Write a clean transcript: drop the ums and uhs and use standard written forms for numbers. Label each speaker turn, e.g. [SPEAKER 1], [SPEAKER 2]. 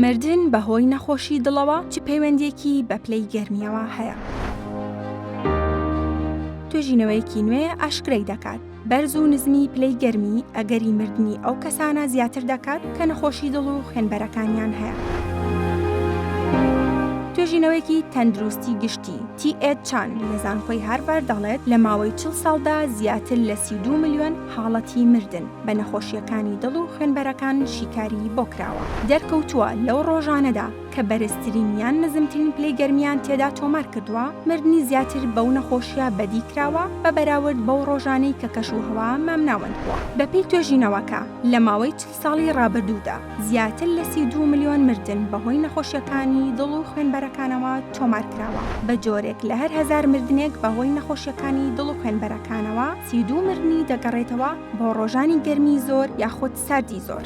[SPEAKER 1] مردن بەهۆی نەخۆشی دڵەوە چ پەیوەندێکی بە پلەی گەرمیەوە هەیە؟ توێژینەوەیەکی نوێ ئاشکرای دەکات بەرز و نزمی پلەی گەرمی ئەگەری مردنی ئەو کەسانە زیاتر دەکات کە نەخۆشی دڵ و خوێنبەرەکانیان هەیە. توێژینەوەیەکی تەندروستی گشتی T.A. Chan لە زانکۆی هارڤارد دەڵێت لە ماوەی 40 ساڵدا زیاتر لە 32 ملیۆن حاڵەتی مردن بە نەخۆشیەکانی دڵ و خوێنبەرەکان شیکاری بۆ کراوە. دەرکەوتووە لەو ڕۆژانەدا کە بەرزترین یان نزمترین پلەی گەرمیان تێدا تۆمار کردووە، مردنی زیاتر بەو نەخۆشیە بەدی کراوە بە بەراورد بەو ڕۆژانەی کە کەشوهەوا مامناوەند بووە. بەپێی توێژینەوەکە لە ماوەی 40 ساڵی ڕابردوودا زیاتر لە 32 ملیۆن مردن بەهۆی نەخۆشیەکانی دڵ و خوێنبەرەکانەوە تۆمار کراوە. بە جۆرێک لە هەر 1000 مردنێک بەهۆی نەخۆشیەکانی دڵ و خوێنبەرەکانەوە 32 مردنی دەگەڕێتەوە بۆ ڕۆژانی گەرمی زۆر یاخود ساردی زۆر.